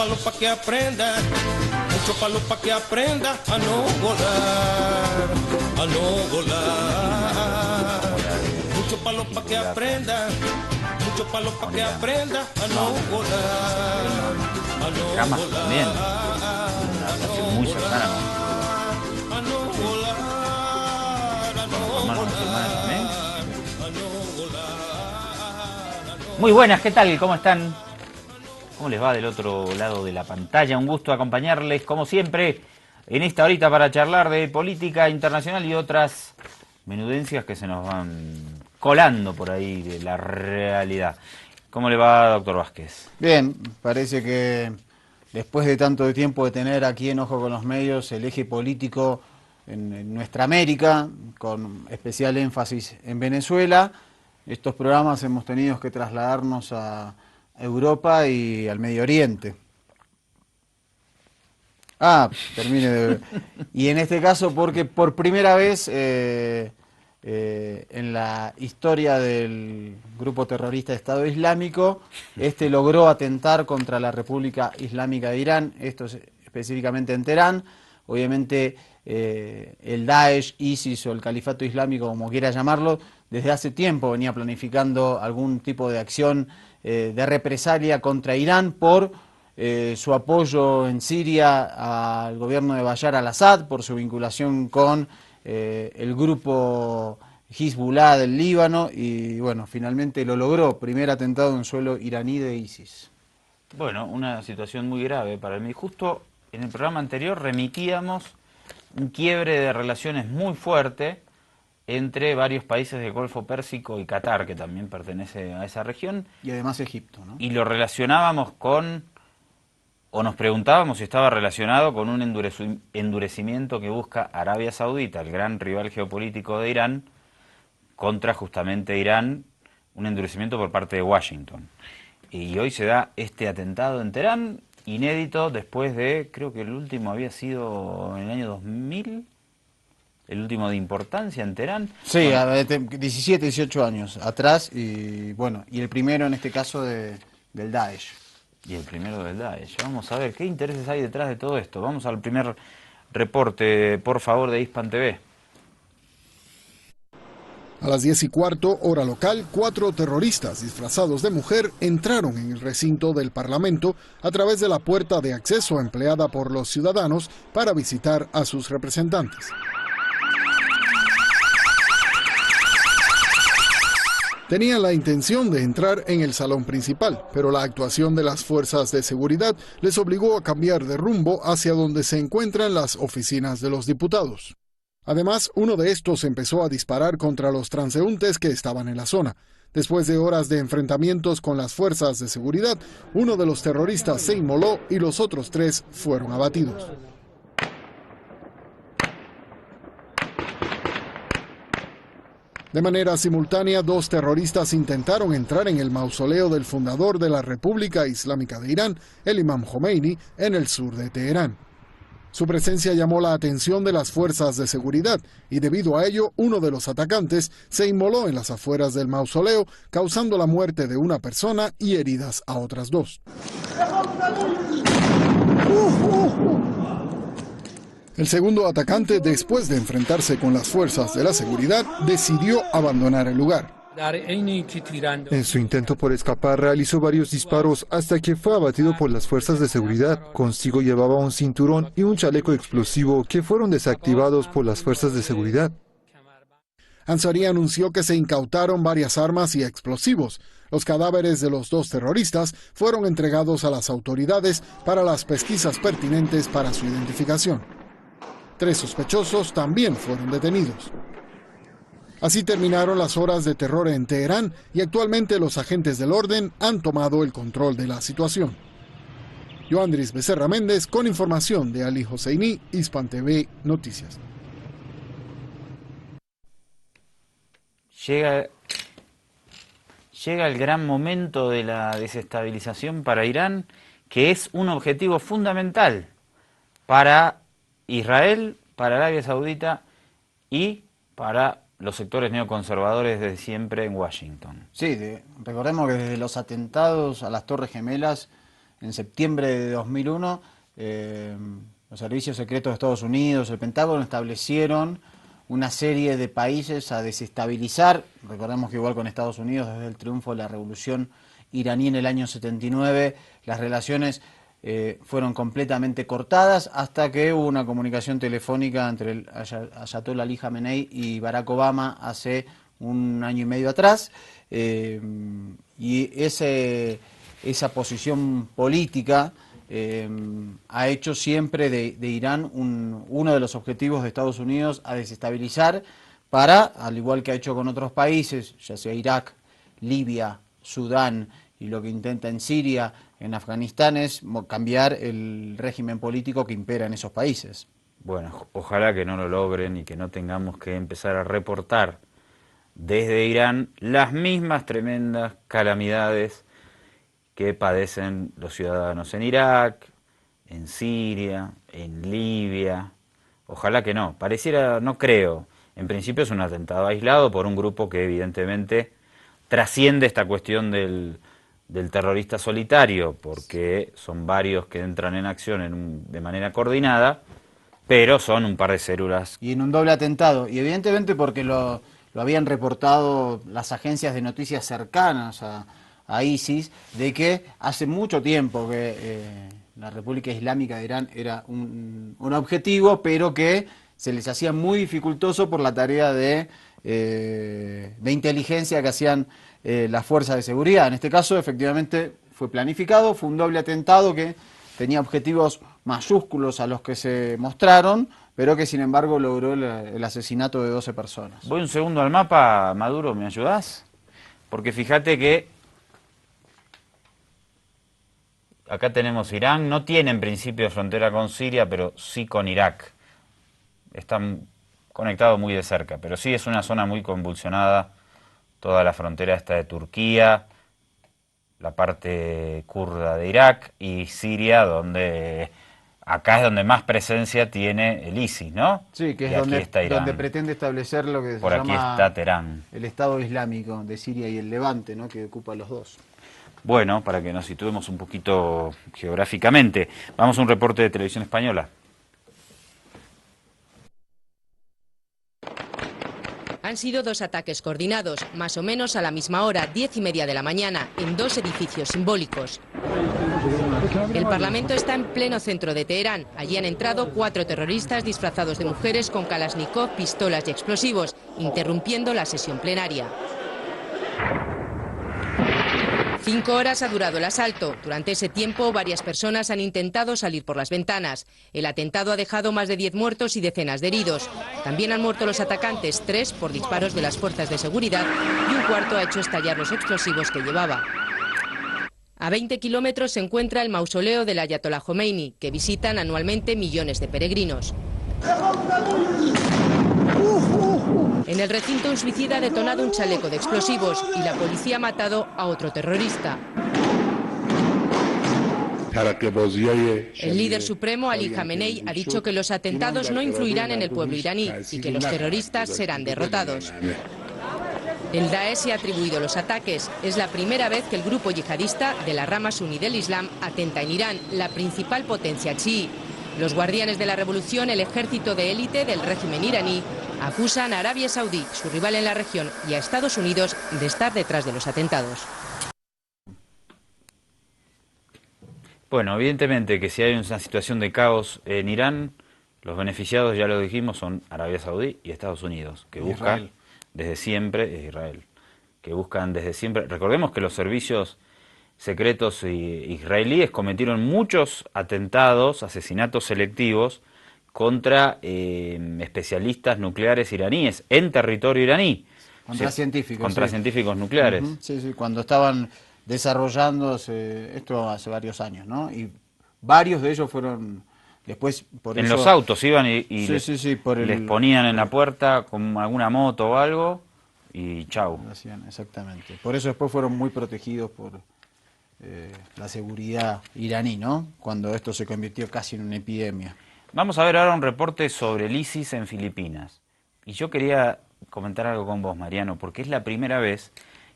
palo pa' que aprenda, mucho palo pa' que aprenda a no volar, a no volar. Mucho palo pa' que aprenda, mucho palo pa' que aprenda a no volar, a no Camas volar. también. Una relación muy cercana A no volar, a no hermanos musulmanes también. volar. Muy buenas, ¿qué tal? ¿Cómo están? ¿Cómo les va del otro lado de la pantalla? Un gusto acompañarles, como siempre, en esta horita para charlar de política internacional y otras menudencias que se nos van colando por ahí de la realidad. ¿Cómo le va, doctor Vázquez? Bien, parece que después de tanto tiempo de tener aquí en Ojo con los Medios el eje político en nuestra América, con especial énfasis en Venezuela, estos programas hemos tenido que trasladarnos a Europa y al Medio Oriente. Y en este caso porque por primera vez en la historia del grupo terrorista Estado Islámico, logró atentar contra la República Islámica de Irán, esto es específicamente en Teherán. Obviamente el Daesh, ISIS o el Califato Islámico, como quiera llamarlo, desde hace tiempo venía planificando algún tipo de acción de represalia contra Irán por su apoyo en Siria al gobierno de Bashar al-Assad, por su vinculación con el grupo Hezbollah del Líbano, y bueno, finalmente lo logró, primer atentado en suelo iraní de ISIS. Bueno, una situación muy grave para mí. Justo en el programa anterior remitíamos un quiebre de relaciones muy fuerte entre varios países del Golfo Pérsico y Qatar, que también pertenece a esa región. Y además Egipto, ¿no? Y lo relacionábamos con, o nos preguntábamos si estaba relacionado con un endurecimiento que busca Arabia Saudita, el gran rival geopolítico de Irán, contra justamente Irán, un endurecimiento por parte de Washington. Y hoy se da este atentado en Teherán, inédito después de, creo que el último había sido en el año 2000, el último de importancia en Teherán. Sí, Bueno, 17, 18 años atrás, y bueno, y el primero en este caso del Daesh. y el primero del Daesh. Vamos a ver qué intereses hay detrás de todo esto. Vamos al primer reporte, por favor, de Hispan TV. A las 10:15, hora local, 4 terroristas disfrazados de mujer entraron en el recinto del Parlamento a través de la puerta de acceso empleada por los ciudadanos para visitar a sus representantes. Tenían la intención de entrar en el salón principal, pero la actuación de las fuerzas de seguridad les obligó a cambiar de rumbo hacia donde se encuentran las oficinas de los diputados. Además, uno de estos empezó a disparar contra los transeúntes que estaban en la zona. Después de horas de enfrentamientos con las fuerzas de seguridad, uno de los terroristas se inmoló y los otros 3 fueron abatidos. De manera simultánea, 2 terroristas intentaron entrar en el mausoleo del fundador de la República Islámica de Irán, el Imam Khomeini, en el sur de Teherán. Su presencia llamó la atención de las fuerzas de seguridad y debido a ello, uno de los atacantes se inmoló en las afueras del mausoleo, causando la muerte de una persona y heridas a otras 2. El segundo atacante, después de enfrentarse con las fuerzas de la seguridad, decidió abandonar el lugar. En su intento por escapar realizó varios disparos hasta que fue abatido por las fuerzas de seguridad. Consigo llevaba un cinturón y un chaleco explosivo que fueron desactivados por las fuerzas de seguridad. Ansari anunció que se incautaron varias armas y explosivos. Los cadáveres de los 2 terroristas fueron entregados a las autoridades para las pesquisas pertinentes para su identificación. 3 sospechosos también fueron detenidos. Así terminaron las horas de terror en Teherán y actualmente los agentes del orden han tomado el control de la situación. Yoandris Becerra Méndez con información de Ali Hosseini, Hispan TV Noticias. Llega el gran momento de la desestabilización para Irán, que es un objetivo fundamental para Israel, para Arabia Saudita y para los sectores neoconservadores desde siempre en Washington. Sí, recordemos que desde los atentados a las Torres Gemelas, en septiembre de 2001, los servicios secretos de Estados Unidos, el Pentágono, establecieron una serie de países a desestabilizar. Recordemos que igual con Estados Unidos, desde el triunfo de la revolución iraní en el año 79, las relaciones fueron completamente cortadas hasta que hubo una comunicación telefónica entre el Ayatollah Ali Khamenei y Barack Obama hace un año y medio atrás, y esa posición política ha hecho siempre de Irán uno de los objetivos de Estados Unidos a desestabilizar para, al igual que ha hecho con otros países, ya sea Irak, Libia, Sudán y lo que intenta en Siria, en Afganistán, es cambiar el régimen político que impera en esos países. Bueno, ojalá que no lo logren y que no tengamos que empezar a reportar desde Irán las mismas tremendas calamidades que padecen los ciudadanos en Irak, en Siria, en Libia. Ojalá que no. Pareciera, no creo. En principio es un atentado aislado por un grupo que evidentemente trasciende esta cuestión del terrorista solitario, porque son varios que entran en acción de manera coordinada, pero son un par de células. Y en un doble atentado, y evidentemente porque lo habían reportado las agencias de noticias cercanas a ISIS, de que hace mucho tiempo que la República Islámica de Irán era un objetivo, pero que se les hacía muy dificultoso por la tarea de inteligencia que hacían las fuerzas de seguridad. En este caso, efectivamente, fue planificado, fue un doble atentado que tenía objetivos mayúsculos a los que se mostraron, pero que sin embargo logró el asesinato de 12 personas. Voy un segundo al mapa, Maduro, ¿me ayudás? Porque fíjate que acá tenemos Irán, no tiene en principio frontera con Siria, pero sí con Irak. Están conectados muy de cerca, pero sí es una zona muy convulsionada, toda la frontera esta de Turquía, la parte kurda de Irak y Siria, donde acá es donde más presencia tiene el ISIS, ¿no? Sí, que y es aquí donde pretende establecer lo que por se aquí llama está Teherán. el Estado Islámico de Siria y el Levante, ¿no? Que ocupa los dos. Bueno, para que nos situemos un poquito geográficamente, vamos a un reporte de Televisión Española. Han sido 2 ataques coordinados, más o menos a la misma hora, 10:30 de la mañana, en 2 edificios simbólicos. El Parlamento está en pleno centro de Teherán. Allí han entrado 4 terroristas disfrazados de mujeres con Kalashnikov, pistolas y explosivos, interrumpiendo la sesión plenaria. 5 horas ha durado el asalto. Durante ese tiempo, varias personas han intentado salir por las ventanas. El atentado ha dejado más de 10 muertos y decenas de heridos. También han muerto los atacantes, 3 por disparos de las fuerzas de seguridad y un cuarto ha hecho estallar los explosivos que llevaba. A 20 kilómetros se encuentra el mausoleo del Ayatollah Khomeini, que visitan anualmente millones de peregrinos. En el recinto, un suicida ha detonado un chaleco de explosivos y la policía ha matado a otro terrorista. El líder supremo, Ali Khamenei, ha dicho que los atentados no influirán en el pueblo iraní y que los terroristas serán derrotados. El Daesh se ha atribuido los ataques. Es la primera vez que el grupo yihadista de la rama suní del Islam atenta en Irán, la principal potencia chií. Los guardianes de la revolución, el ejército de élite del régimen iraní, acusan a Arabia Saudí, su rival en la región, y a Estados Unidos de estar detrás de los atentados. Bueno, evidentemente que si hay una situación de caos en Irán, los beneficiados, ya lo dijimos, son Arabia Saudí y Estados Unidos, que buscan desde siempre, Israel, que buscan desde siempre. Recordemos que los servicios secretos israelíes cometieron muchos atentados, asesinatos selectivos contra especialistas nucleares iraníes en territorio iraní. Contra científicos. Contra científicos nucleares. Sí, sí, cuando estaban desarrollándose, esto hace varios años, ¿no? Y varios de ellos fueron después por en eso, los autos iban y les ponían en la puerta con alguna moto o algo y chau. Exactamente. Por eso después fueron muy protegidos por la seguridad iraní, ¿no? Cuando esto se convirtió casi en una epidemia. Vamos a ver ahora un reporte sobre el ISIS en Filipinas. Y yo quería comentar algo con vos, Mariano, porque es la primera vez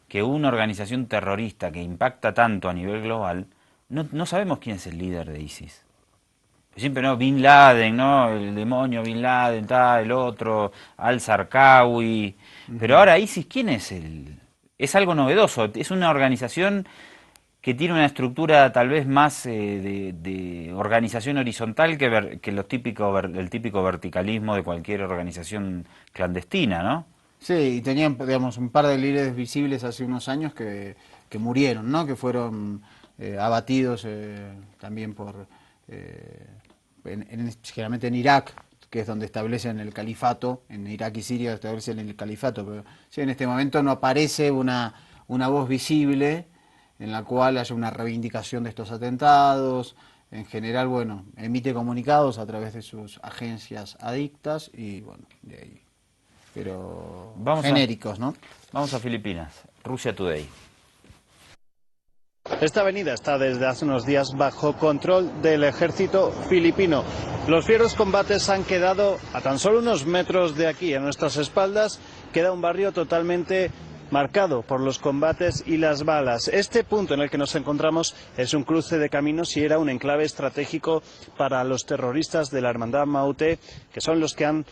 que una organización terrorista que impacta tanto a nivel global no sabemos quién es el líder de ISIS. Siempre, ¿no? Bin Laden, ¿no? El demonio Bin Laden, tal, el otro, al-Zarqawi. Pero ahora ISIS, ¿quién es el...? Es algo novedoso, es una organización que tiene una estructura tal vez más de organización horizontal que el típico verticalismo de cualquier organización clandestina, ¿no? Sí, y tenían, digamos, un par de líderes visibles hace unos años que murieron, ¿no? Que fueron abatidos también por, generalmente en Irak, que es donde establecen el califato, en Irak y Siria establecen el califato, pero sí, en este momento no aparece una voz visible en la cual haya una reivindicación de estos atentados. En general, bueno, emite comunicados a través de sus agencias adictas y, bueno, de ahí. Pero genéricos, ¿no? Vamos a Filipinas, Russia Today. Esta avenida está desde hace unos días bajo control del ejército filipino. Los fieros combates han quedado a tan solo unos metros de aquí, a nuestras espaldas. Queda un barrio totalmente marcado por los combates y las balas. Este punto en el que nos encontramos es un cruce de caminos y era un enclave estratégico para los terroristas de la Hermandad Maute, que son los que han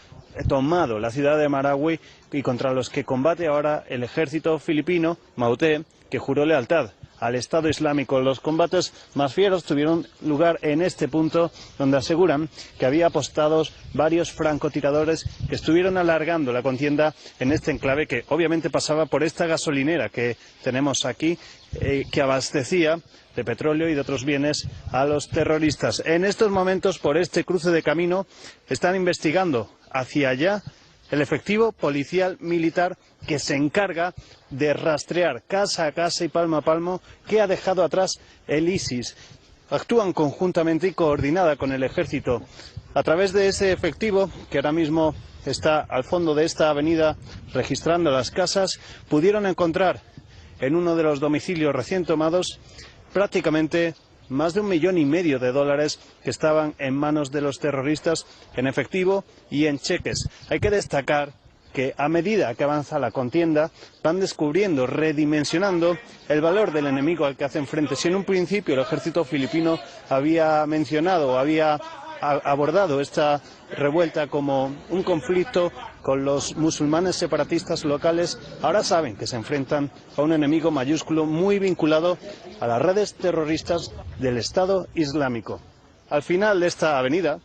tomado la ciudad de Maragüey y contra los que combate ahora el ejército filipino, Maute, que juró lealtad al Estado Islámico. Los combates más fieros tuvieron lugar en este punto, donde aseguran que había apostados varios francotiradores que estuvieron alargando la contienda en este enclave, que obviamente pasaba por esta gasolinera que tenemos aquí, que abastecía de petróleo y de otros bienes a los terroristas. En estos momentos, por este cruce de camino, están investigando hacia allá el efectivo policial militar que se encarga de rastrear casa a casa y palmo a palmo qué ha dejado atrás el ISIS. Actúan conjuntamente y coordinada con el ejército. A través de ese efectivo, que ahora mismo está al fondo de esta avenida registrando las casas, pudieron encontrar en uno de los domicilios recién tomados prácticamente más de $1,5 millones de dólares que estaban en manos de los terroristas en efectivo y en cheques. Hay que destacar que a medida que avanza la contienda van descubriendo, redimensionando el valor del enemigo al que hacen frente. Si en un principio el ejército filipino había mencionado, había abordado esta revuelta como un conflicto con los musulmanes separatistas locales, ahora saben que se enfrentan a un enemigo mayúsculo muy vinculado a las redes terroristas del Estado Islámico. Al final de esta avenida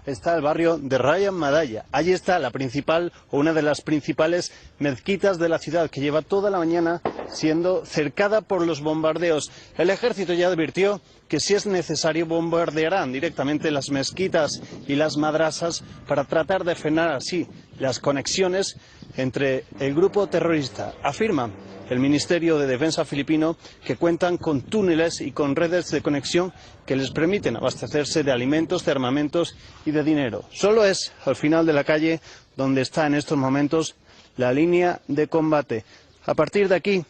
está el barrio de Raya Madaya. Allí está la principal o una de las principales mezquitas de la ciudad, que lleva toda la mañana siendo cercada por los bombardeos. El ejército ya advirtió que si es necesario bombardearán directamente las mezquitas y las madrasas para tratar de frenar así las conexiones entre el grupo terrorista. Afirman el Ministerio de Defensa filipino que cuentan con túneles y con redes de conexión que les permiten abastecerse de alimentos, de armamentos y de dinero. Solo es al final de la calle donde está en estos momentos la línea de combate. A partir de aquí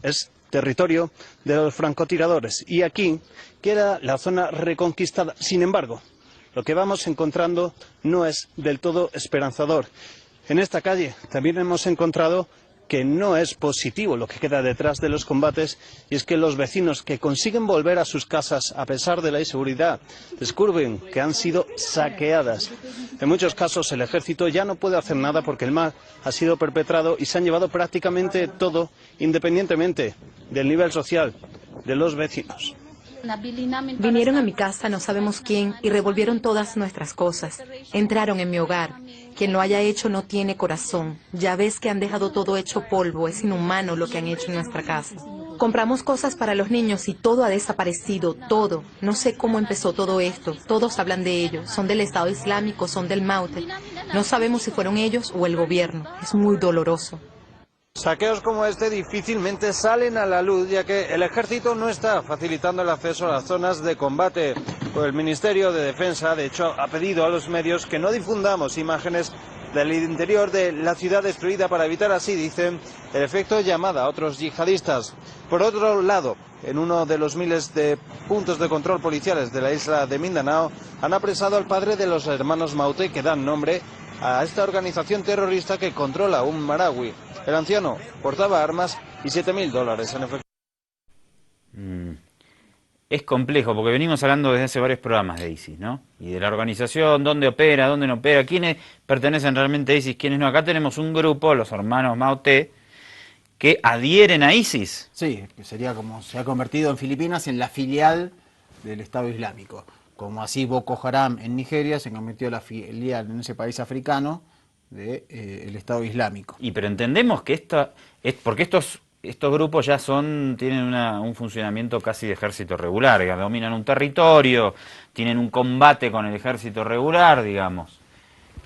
es territorio de los francotiradores y aquí queda la zona reconquistada. Sin embargo, lo que vamos encontrando no es del todo esperanzador. En esta calle también hemos encontrado que no es positivo lo que queda detrás de los combates, y es que los vecinos que consiguen volver a sus casas a pesar de la inseguridad descubren que han sido saqueadas. En muchos casos el ejército ya no puede hacer nada porque el mal ha sido perpetrado y se han llevado prácticamente todo, independientemente del nivel social de los vecinos. Vinieron a mi casa, no sabemos quién, y revolvieron todas nuestras cosas. Entraron en mi hogar. Quien lo haya hecho no tiene corazón. Ya ves que han dejado todo hecho polvo. Es inhumano lo que han hecho en nuestra casa. Compramos cosas para los niños y todo ha desaparecido, todo. No sé cómo empezó todo esto. Todos hablan de ello. Son del Estado Islámico, son del Maute. No sabemos si fueron ellos o el gobierno. Es muy doloroso. Saqueos como este difícilmente salen a la luz, ya que el ejército no está facilitando el acceso a las zonas de combate. El Ministerio de Defensa, de hecho, ha pedido a los medios que no difundamos imágenes del interior de la ciudad destruida para evitar así, dicen, el efecto llamada a otros yihadistas. Por otro lado, en uno de los miles de puntos de control policiales de la isla de Mindanao, han apresado al padre de los hermanos Maute, que dan nombre a esta organización terrorista que controla un Maragüey. El anciano portaba armas y $7,000 en efectivo. Es complejo, porque venimos hablando desde hace varios programas de ISIS, ¿no? Y de la organización, dónde opera, dónde no opera, quiénes pertenecen realmente a ISIS, quiénes no. Acá tenemos un grupo, los hermanos Maoté, que adhieren a ISIS. Sí, que sería como se ha convertido en Filipinas en la filial del Estado Islámico. Como así Boko Haram en Nigeria se convirtió en la filial en ese país africano del Estado Islámico. Y pero entendemos que porque estos grupos ya tienen un funcionamiento casi de ejército regular, digamos, dominan un territorio, tienen un combate con el ejército regular, digamos.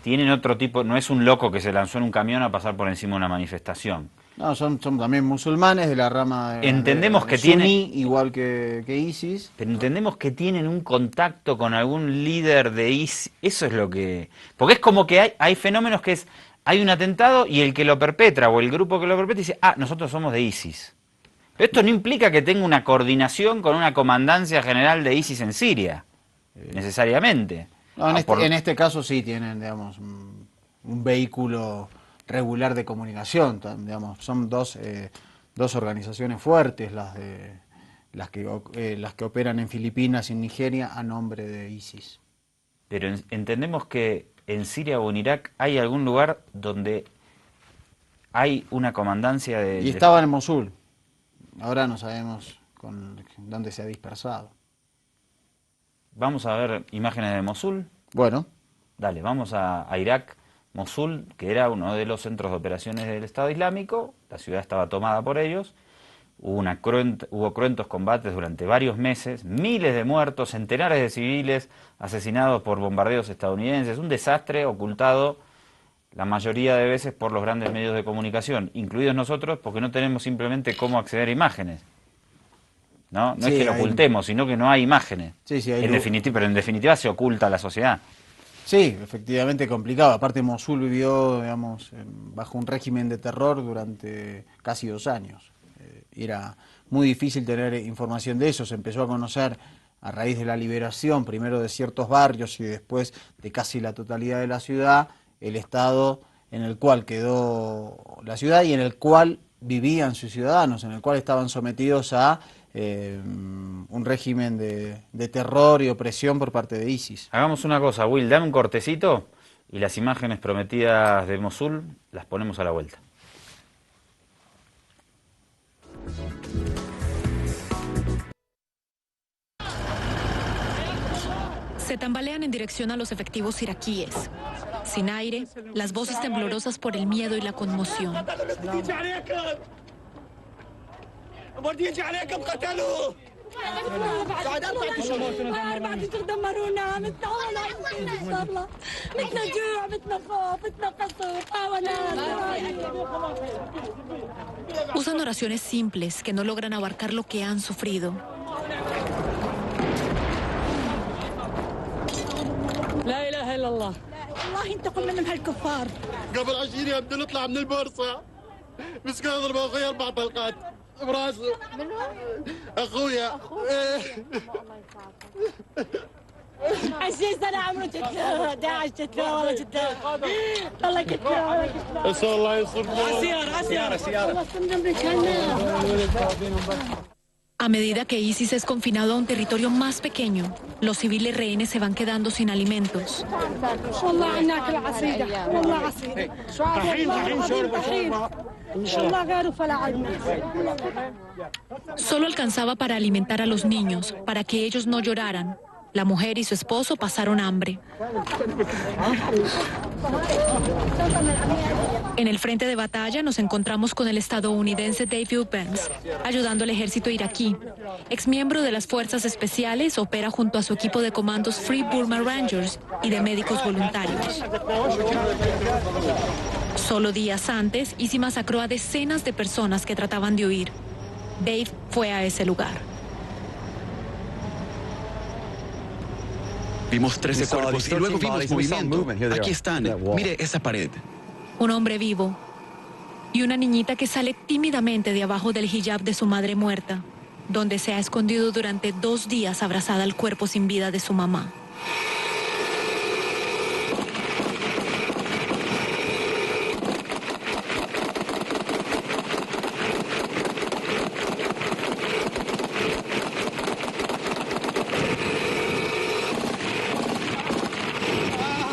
Tienen otro tipo, no es un loco que se lanzó en un camión a pasar por encima de una manifestación. No, son también musulmanes de la rama entendemos que suní, igual que ISIS. Pero entendemos que tienen un contacto con algún líder de ISIS, eso es lo que... Porque es como que hay fenómenos que hay un atentado y el que lo perpetra o el grupo que lo perpetra dice, nosotros somos de ISIS. Pero esto no implica que tenga una coordinación con una comandancia general de ISIS en Siria, necesariamente. No, en este caso sí tienen, digamos, un vehículo regular de comunicación, digamos, son dos organizaciones fuertes las que operan en Filipinas y en Nigeria a nombre de ISIS. Pero entendemos que en Siria o en Irak hay algún lugar donde hay una comandancia de... Y estaba en Mosul. Ahora no sabemos dónde se ha dispersado. Vamos a ver imágenes de Mosul. Bueno. Dale, vamos a Irak, Mosul, que era uno de los centros de operaciones del Estado Islámico. La ciudad estaba tomada por ellos. Hubo cruentos combates durante varios meses, miles de muertos, centenares de civiles asesinados por bombardeos estadounidenses, un desastre ocultado la mayoría de veces por los grandes medios de comunicación, incluidos nosotros, porque no tenemos simplemente cómo acceder a imágenes. No es que lo ocultemos, sino que no hay imágenes. Sí, pero en definitiva se oculta a la sociedad. Sí, efectivamente complicado. Aparte Mosul vivió, digamos, bajo un régimen de terror durante casi 2 años. Era muy difícil tener información de eso. Se empezó a conocer a raíz de la liberación, primero de ciertos barrios y después de casi la totalidad de la ciudad, el estado en el cual quedó la ciudad y en el cual vivían sus ciudadanos, en el cual estaban sometidos a un régimen de terror y opresión por parte de ISIS. Hagamos una cosa, Will, dame un cortecito y las imágenes prometidas de Mosul las ponemos a la vuelta. Se tambalean en dirección a los efectivos iraquíes. Sin aire, las voces temblorosas por el miedo y la conmoción. Usan oraciones simples que no logran abarcar lo que han sufrido. لا إله إلا الله الله ينتقم من هالكفار قبل 20 يوم بدنا نطلع من البورصة بس كان ضرب أخوي 4 طلقات براسه أخويا 20 سنة عمره جدة داعش جدة والله جدة والله جدة والله جدة أسأل الله ينصرنا سيارة A medida que ISIS es confinado a un territorio más pequeño, los civiles rehenes se van quedando sin alimentos. Solo alcanzaba para alimentar a los niños, para que ellos no lloraran. La mujer y su esposo pasaron hambre. En el frente de batalla nos encontramos con el estadounidense Dave Eubanks, ayudando al ejército iraquí. Exmiembro de las fuerzas especiales, opera junto a su equipo de comandos Free Burma Rangers y de médicos voluntarios. Solo días antes, ISIS masacró a decenas de personas que trataban de huir. Dave fue a ese lugar. Vimos 13 cuerpos y luego vimos movimiento. Aquí están. Mire esa pared. Un hombre vivo y una niñita que sale tímidamente de abajo del hijab de su madre muerta, donde se ha escondido durante 2 días abrazada al cuerpo sin vida de su mamá.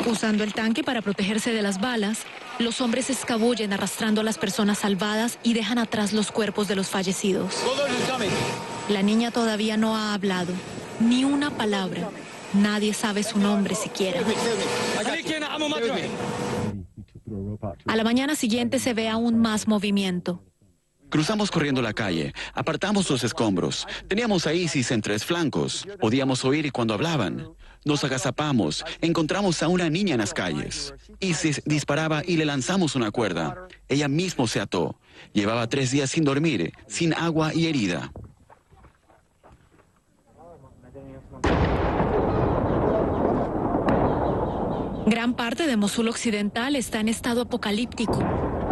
Usando el tanque para protegerse de las balas, los hombres se escabullen arrastrando a las personas salvadas y dejan atrás los cuerpos de los fallecidos. La niña todavía no ha hablado, ni una palabra. Nadie sabe su nombre siquiera. A la mañana siguiente se ve aún más movimiento. Cruzamos corriendo la calle, apartamos los escombros. Teníamos a Isis en 3 flancos. Podíamos oír cuando hablaban. Nos agazapamos, encontramos a una niña en las calles. Isis disparaba y le lanzamos una cuerda. Ella mismo se ató. Llevaba 3 días sin dormir, sin agua y herida. Gran parte de Mosul Occidental está en estado apocalíptico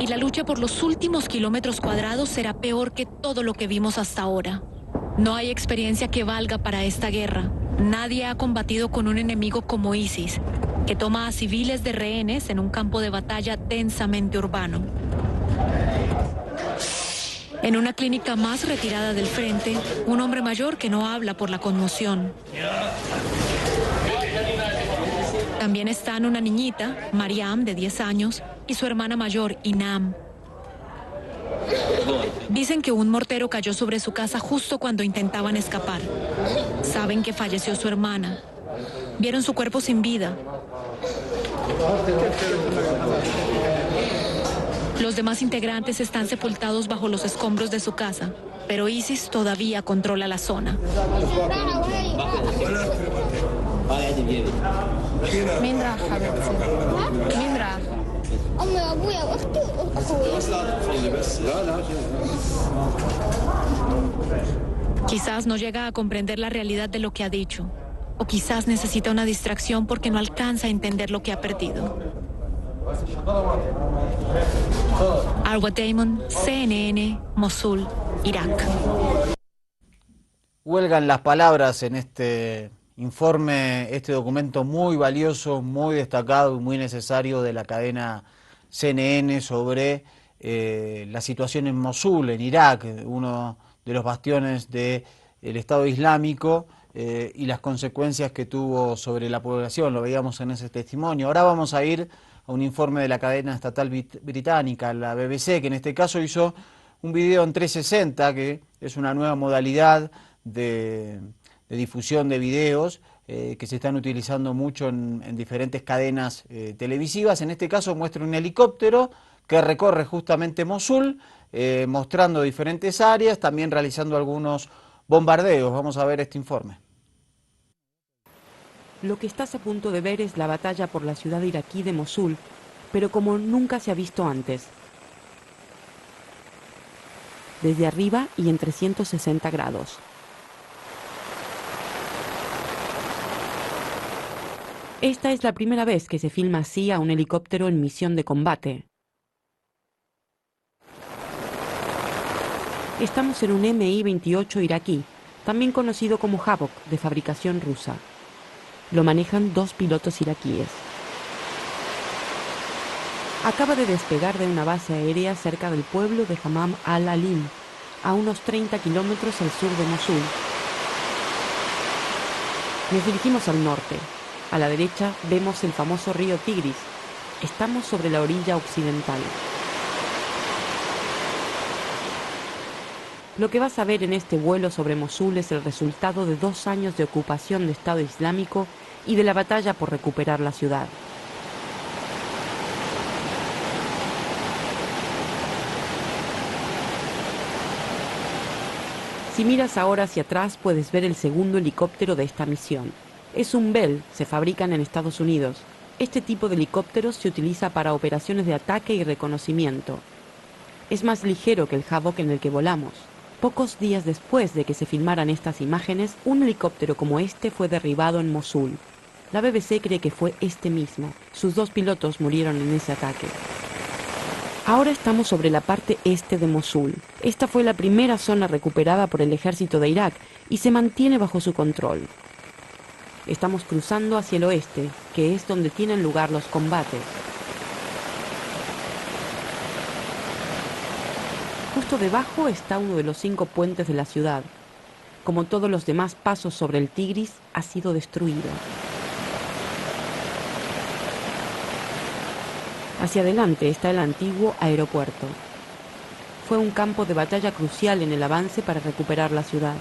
y la lucha por los últimos kilómetros cuadrados será peor que todo lo que vimos hasta ahora. No hay experiencia que valga para esta guerra. Nadie ha combatido con un enemigo como ISIS, que toma a civiles de rehenes en un campo de batalla densamente urbano. En una clínica más retirada del frente, un hombre mayor que no habla por la conmoción. También están una niñita, Mariam, de 10 años, y su hermana mayor, Inam. Dicen que un mortero cayó sobre su casa justo cuando intentaban escapar. Saben que falleció su hermana. Vieron su cuerpo sin vida. Los demás integrantes están sepultados bajo los escombros de su casa, pero ISIS todavía controla la zona. Quizás no llega a comprender la realidad de lo que ha dicho, o quizás necesita una distracción porque no alcanza a entender lo que ha perdido. Arwa Damon, CNN, Mosul, Irak. Huelgan las palabras en este informe, este documento muy valioso, muy destacado y muy necesario de la cadena CNN sobre la situación en Mosul, en Irak, uno de los bastiones del Estado Islámico, y las consecuencias que tuvo sobre la población. Lo veíamos en ese testimonio. Ahora vamos a ir a un informe de la cadena estatal británica, la BBC, que en este caso hizo un video en 360, que es una nueva modalidad de difusión de videos que se están utilizando mucho en diferentes cadenas televisivas. En este caso muestra un helicóptero que recorre justamente Mosul, mostrando diferentes áreas, también realizando algunos bombardeos. Vamos a ver este informe. Lo que estás a punto de ver es la batalla por la ciudad iraquí de Mosul, pero como nunca se ha visto antes. Desde arriba y en 360 grados. Esta es la primera vez que se filma así a un helicóptero en misión de combate. Estamos en un Mi-28 iraquí, también conocido como Havoc, de fabricación rusa. Lo manejan 2 pilotos iraquíes. Acaba de despegar de una base aérea cerca del pueblo de Hammam al-Alim, a unos 30 kilómetros al sur de Mosul. Nos dirigimos al norte. A la derecha vemos el famoso río Tigris. Estamos sobre la orilla occidental. Lo que vas a ver en este vuelo sobre Mosul es el resultado de 2 años de ocupación de Estado Islámico y de la batalla por recuperar la ciudad. Si miras ahora hacia atrás puedes ver el segundo helicóptero de esta misión. Es un Bell, se fabrican en Estados Unidos. Este tipo de helicópteros se utiliza para operaciones de ataque y reconocimiento. Es más ligero que el Havoc en el que volamos. Pocos días después de que se filmaran estas imágenes, un helicóptero como este fue derribado en Mosul. La BBC cree que fue este mismo. Sus 2 pilotos murieron en ese ataque. Ahora estamos sobre la parte este de Mosul. Esta fue la primera zona recuperada por el ejército de Irak y se mantiene bajo su control. Estamos cruzando hacia el oeste, que es donde tienen lugar los combates. Justo debajo está uno de los 5 puentes de la ciudad. Como todos los demás pasos sobre el Tigris, ha sido destruido. Hacia adelante está el antiguo aeropuerto. Fue un campo de batalla crucial en el avance para recuperar la ciudad.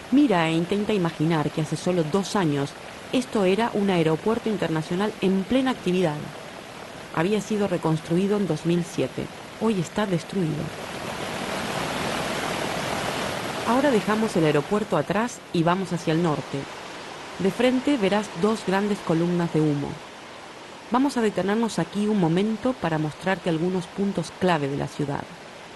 Mira e intenta imaginar que hace solo 2 años esto era un aeropuerto internacional en plena actividad. Había sido reconstruido en 2007. Hoy está destruido. Ahora dejamos el aeropuerto atrás y vamos hacia el norte. De frente verás 2 grandes columnas de humo. Vamos a detenernos aquí un momento para mostrarte algunos puntos clave de la ciudad.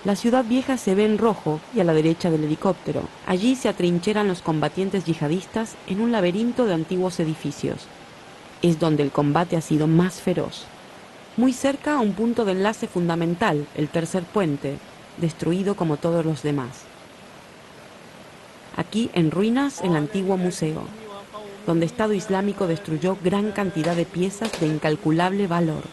La ciudad vieja se ve en rojo y a la derecha del helicóptero. Allí se atrincheran los combatientes yihadistas en un laberinto de antiguos edificios. Es donde el combate ha sido más feroz. Muy cerca, un punto de enlace fundamental, el tercer puente, destruido como todos los demás. Aquí, en ruinas, el antiguo museo, donde Estado Islámico destruyó gran cantidad de piezas de incalculable valor.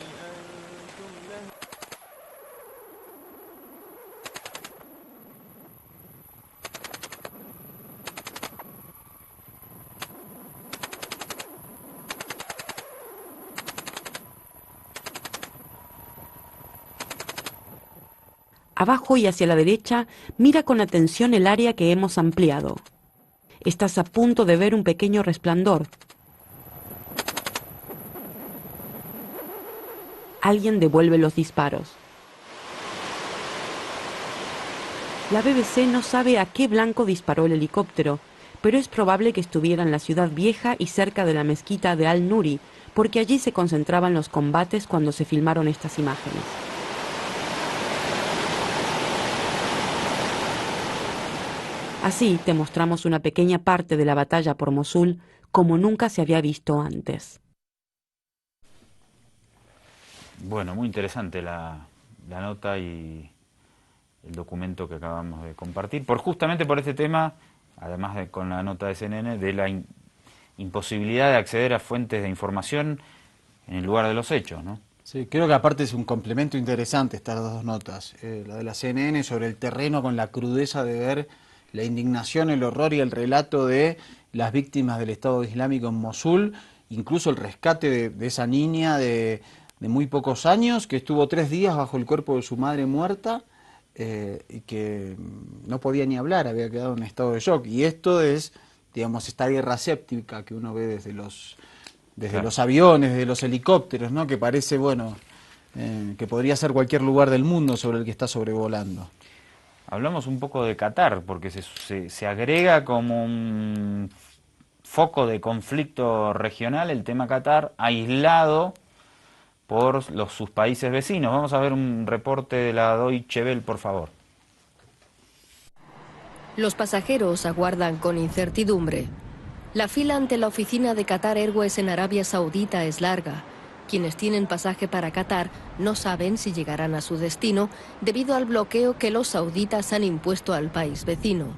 Abajo y hacia la derecha, mira con atención el área que hemos ampliado. Estás a punto de ver un pequeño resplandor. Alguien devuelve los disparos. La BBC no sabe a qué blanco disparó el helicóptero, pero es probable que estuviera en la ciudad vieja y cerca de la mezquita de Al-Nuri, porque allí se concentraban los combates cuando se filmaron estas imágenes. Así te mostramos una pequeña parte de la batalla por Mosul como nunca se había visto antes. Bueno, muy interesante la nota y el documento que acabamos de compartir. Justamente por este tema, además con la nota de CNN, de la imposibilidad de acceder a fuentes de información en el lugar de los hechos, ¿no? Sí, creo que aparte es un complemento interesante estas 2 notas. La de la CNN sobre el terreno con la crudeza de ver la indignación, el horror y el relato de las víctimas del Estado Islámico en Mosul, incluso el rescate de esa niña de muy pocos años que estuvo 3 días bajo el cuerpo de su madre muerta y que no podía ni hablar, había quedado en estado de shock. Y esto es, digamos, esta guerra séptica que uno ve desde los aviones, desde los helicópteros, ¿no? Que parece, bueno, que podría ser cualquier lugar del mundo sobre el que está sobrevolando. Hablamos un poco de Qatar, porque se agrega como un foco de conflicto regional el tema Qatar, aislado por sus países vecinos. Vamos a ver un reporte de la Deutsche Welle, por favor. Los pasajeros aguardan con incertidumbre. La fila ante la oficina de Qatar Airways en Arabia Saudita es larga. Quienes tienen pasaje para Qatar no saben si llegarán a su destino debido al bloqueo que los sauditas han impuesto al país vecino.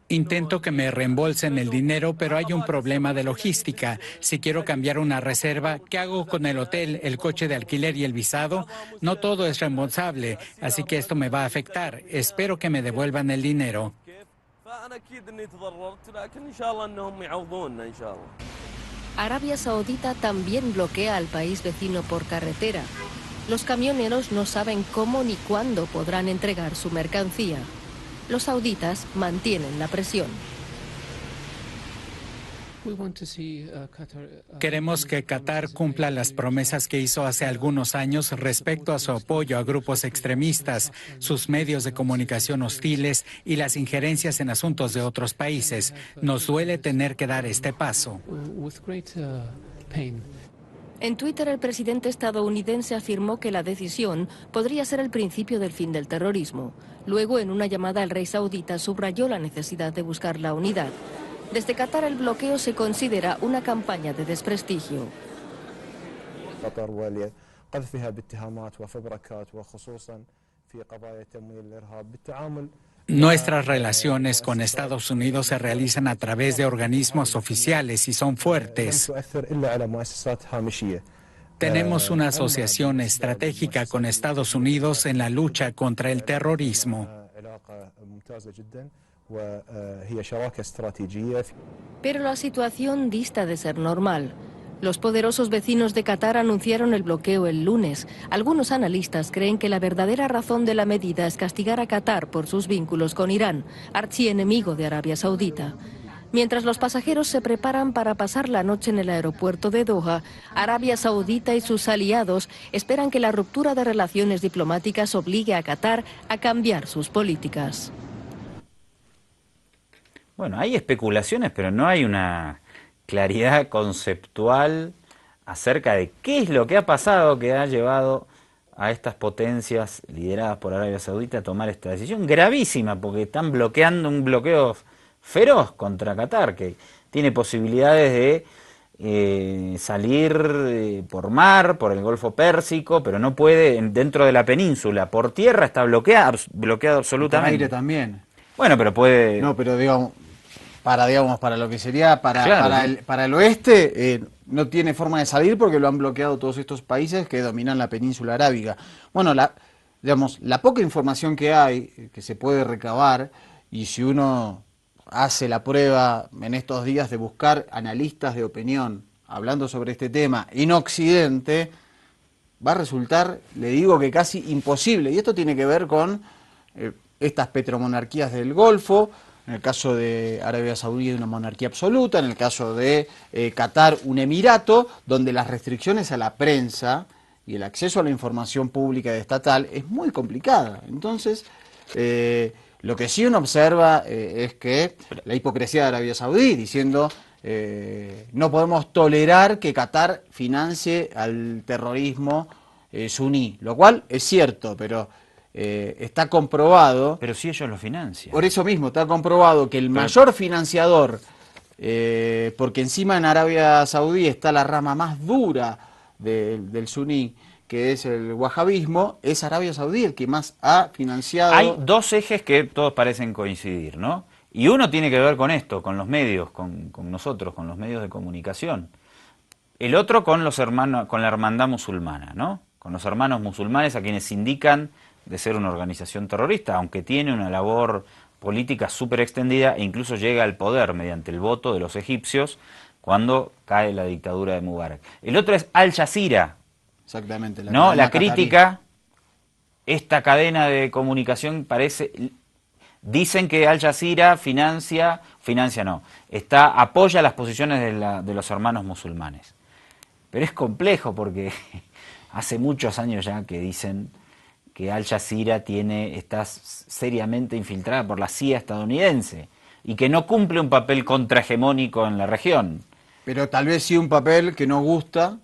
Intento que me reembolsen el dinero, pero hay un problema de logística. Si quiero cambiar una reserva, ¿qué hago con el hotel, el coche de alquiler y el visado? No todo es reembolsable, así que esto me va a afectar. Espero que me devuelvan el dinero. Arabia Saudita también bloquea al país vecino por carretera. Los camioneros no saben cómo ni cuándo podrán entregar su mercancía. Los sauditas mantienen la presión. Queremos que Qatar cumpla las promesas que hizo hace algunos años respecto a su apoyo a grupos extremistas, sus medios de comunicación hostiles y las injerencias en asuntos de otros países. Nos duele tener que dar este paso. En Twitter, el presidente estadounidense afirmó que la decisión podría ser el principio del fin del terrorismo. Luego, en una llamada al rey saudita, subrayó la necesidad de buscar la unidad. Desde Qatar, el bloqueo se considera una campaña de desprestigio. Nuestras relaciones con Estados Unidos se realizan a través de organismos oficiales y son fuertes. Tenemos una asociación estratégica con Estados Unidos en la lucha contra el terrorismo. Pero la situación dista de ser normal. Los poderosos vecinos de Qatar anunciaron el bloqueo el lunes. Algunos analistas creen que la verdadera razón de la medida es castigar a Qatar por sus vínculos con Irán, archienemigo de Arabia Saudita. Mientras los pasajeros se preparan para pasar la noche en el aeropuerto de Doha, Arabia Saudita y sus aliados esperan que la ruptura de relaciones diplomáticas obligue a Qatar a cambiar sus políticas. Bueno, hay especulaciones, pero no hay una claridad conceptual acerca de qué es lo que ha pasado que ha llevado a estas potencias lideradas por Arabia Saudita a tomar esta decisión gravísima, porque están bloqueando un bloqueo feroz contra Qatar, que tiene posibilidades de salir por mar, por el Golfo Pérsico, pero no puede dentro de la península. Por tierra está bloqueado absolutamente. Por aire también. Bueno, pero puede... No, pero digamos, para lo que sería Claro, para el oeste, no tiene forma de salir porque lo han bloqueado todos estos países que dominan la península arábiga. Bueno, la poca información que hay, que se puede recabar, y si uno hace la prueba en estos días de buscar analistas de opinión hablando sobre este tema en Occidente, va a resultar, le digo, que casi imposible. Y esto tiene que ver con estas petromonarquías del Golfo, en el caso de Arabia Saudí una monarquía absoluta, en el caso de Qatar un emirato, donde las restricciones a la prensa y el acceso a la información pública y estatal es muy complicada. Entonces, lo que sí uno observa es que la hipocresía de Arabia Saudí, diciendo no podemos tolerar que Qatar financie al terrorismo suní, lo cual es cierto, pero está comprobado... Pero si ellos lo financian. Por eso mismo, está comprobado que el mayor financiador, porque encima en Arabia Saudí está la rama más dura del suní, que es el wahabismo, es Arabia Saudí el que más ha financiado... Hay dos ejes que todos parecen coincidir, ¿no? Y uno tiene que ver con esto, con los medios, con nosotros, con los medios de comunicación. El otro con los hermanos, con la hermandad musulmana, ¿no? Con los hermanos musulmanes a quienes indican de ser una organización terrorista, aunque tiene una labor política súper extendida e incluso llega al poder mediante el voto de los egipcios cuando cae la dictadura de Mubarak. El otro es Al Jazeera. Exactamente. La crítica, esta cadena de comunicación dicen que Al Jazeera apoya las posiciones de los hermanos musulmanes. Pero es complejo porque hace muchos años ya que dicen que Al Jazeera está seriamente infiltrada por la CIA estadounidense y que no cumple un papel contrahegemónico en la región. Pero tal vez sí un papel que no gusta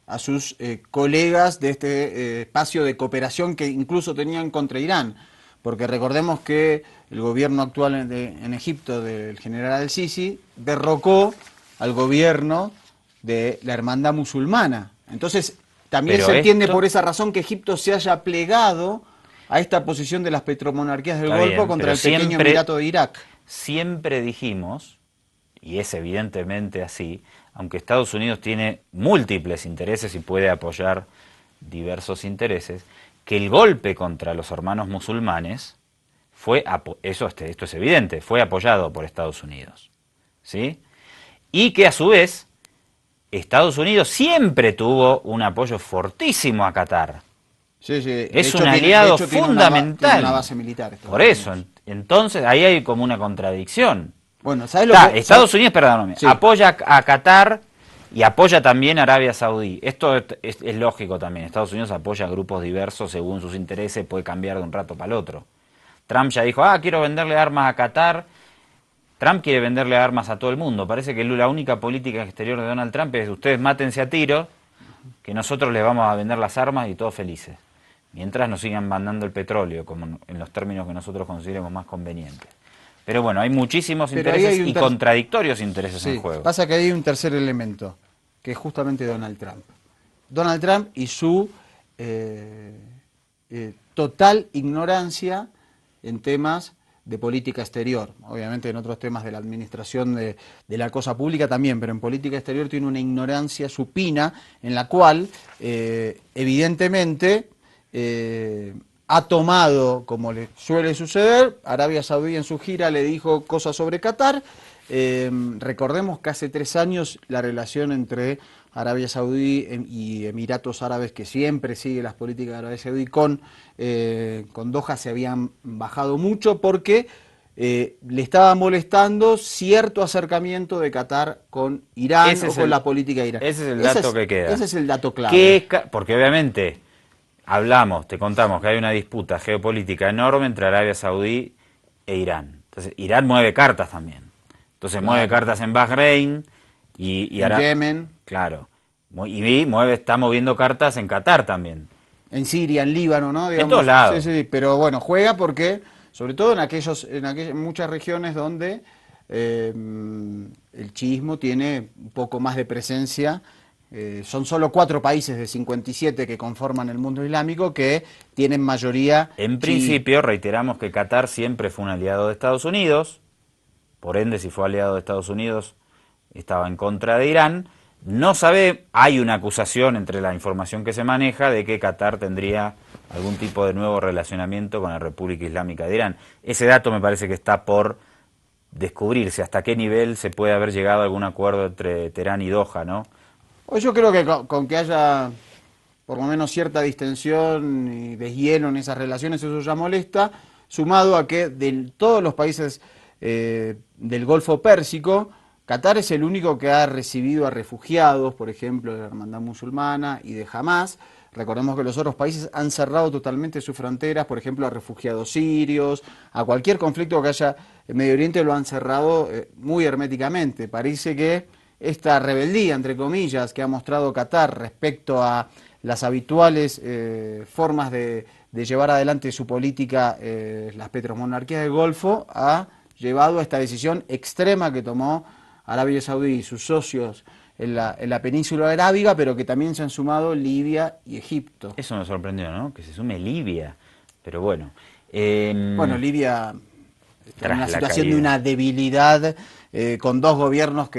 a sus colegas de este espacio de cooperación que incluso tenían contra Irán. Porque recordemos que el gobierno actual en Egipto del general al-Sisi derrocó al gobierno de la hermandad musulmana. Entonces, también se entiende por esa razón que Egipto se haya plegado a esta posición de las petromonarquías del Golfo contra el pequeño Emirato de Irak. Siempre dijimos, y es evidentemente así, aunque Estados Unidos tiene múltiples intereses y puede apoyar diversos intereses, que el golpe contra los hermanos musulmanes esto es evidente, fue apoyado por Estados Unidos, ¿sí? Y que a su vez Estados Unidos siempre tuvo un apoyo fortísimo a Qatar. Sí, es un aliado fundamental. Tiene una base militar. Por eso, entonces ahí hay como una contradicción. Bueno, ¿sabes lo que Estados Unidos, perdóname, apoya a Qatar y apoya también a Arabia Saudí. Esto es lógico también. Estados Unidos apoya a grupos diversos según sus intereses, puede cambiar de un rato para el otro. Trump ya dijo, quiero venderle armas a Qatar. Trump quiere venderle armas a todo el mundo. Parece que la única política exterior de Donald Trump es ustedes mátense a tiro, que nosotros les vamos a vender las armas y todos felices. Mientras nos sigan mandando el petróleo, como en los términos que nosotros consideremos más convenientes. Pero bueno, hay muchísimos intereses y contradictorios intereses en juego. Pasa que hay un tercer elemento, que es justamente Donald Trump. Donald Trump y su total ignorancia en temas de política exterior. Obviamente en otros temas de la administración de la cosa pública también, pero en política exterior tiene una ignorancia supina en la cual evidentemente ha tomado, como le suele suceder, Arabia Saudí en su gira le dijo cosas sobre Qatar Recordemos que hace 3 años la relación entre Arabia Saudí y Emiratos Árabes, que siempre sigue las políticas de Arabia Saudí, con Doha se habían bajado mucho porque le estaba molestando cierto acercamiento de Qatar con Irán o con la política de Irán. Ese es el dato que queda. Ese es el dato clave. Porque obviamente te contamos que hay una disputa geopolítica enorme entre Arabia Saudí e Irán. Entonces Irán mueve cartas también. Entonces mueve cartas en Bahrein y en Yemen. Claro. Y está moviendo cartas en Qatar también. En Siria, en Líbano, ¿no? Digamos, en todos lados. Sí, pero bueno, juega porque, sobre todo en muchas regiones donde el chiismo tiene un poco más de presencia. Son solo 4 países de 57 que conforman el mundo islámico que tienen mayoría. En principio, reiteramos que Qatar siempre fue un aliado de Estados Unidos. Por ende, si fue aliado de Estados Unidos, estaba en contra de Irán. Hay una acusación entre la información que se maneja de que Qatar tendría algún tipo de nuevo relacionamiento con la República Islámica de Irán. Ese dato me parece que está por descubrirse, hasta qué nivel se puede haber llegado a algún acuerdo entre Teherán y Doha, ¿no? Yo creo que con que haya por lo menos cierta distensión y deshielo en esas relaciones, eso ya molesta, sumado a que de todos los países del Golfo Pérsico, Qatar es el único que ha recibido a refugiados, por ejemplo, de la Hermandad Musulmana y de Hamás. Recordemos que los otros países han cerrado totalmente sus fronteras, por ejemplo, a refugiados sirios, a cualquier conflicto que haya en Medio Oriente lo han cerrado muy herméticamente. Parece que esta rebeldía, entre comillas, que ha mostrado Qatar respecto a las habituales formas de llevar adelante su política, las petromonarquías del Golfo, ha llevado a esta decisión extrema que tomó Arabia Saudí y sus socios en la península arábiga, pero que también se han sumado Libia y Egipto. Eso me sorprendió, ¿no? Que se sume Libia, pero bueno. Libia está en una situación de una debilidad, con 2 gobiernos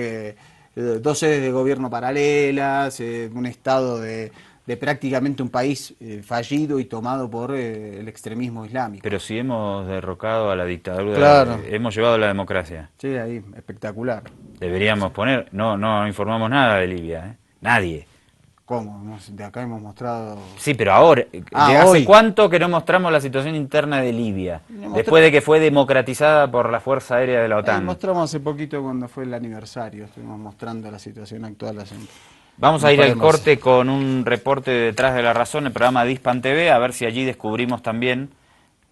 dos sedes de gobierno paralelas, un estado de prácticamente un país fallido y tomado por el extremismo islámico. Pero si hemos derrocado a la dictadura, claro, hemos llevado a la democracia. Sí, ahí, espectacular. Deberíamos poner, no informamos nada de Libia, nadie. ¿Cómo? De acá hemos mostrado... Sí, pero ahora, ¿hace cuánto que no mostramos la situación interna de Libia? Después de que fue democratizada por la Fuerza Aérea de la OTAN. Mostramos hace poquito cuando fue el aniversario, estuvimos mostrando la situación actual. Vamos a ir al corte con un reporte de Detrás de la Razón, el programa de Hispan TV, a ver si allí descubrimos también,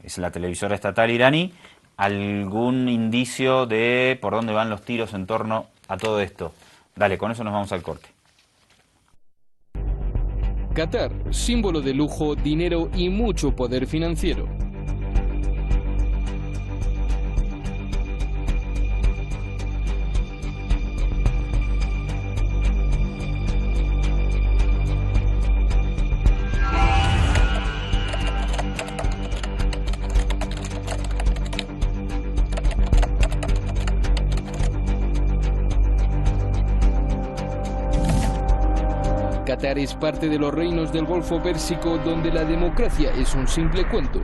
es la televisora estatal iraní, algún indicio de por dónde van los tiros en torno a todo esto. Dale, con eso nos vamos al corte. Qatar, símbolo de lujo, dinero y mucho poder financiero. Qatar es parte de los reinos del Golfo Pérsico donde la democracia es un simple cuento.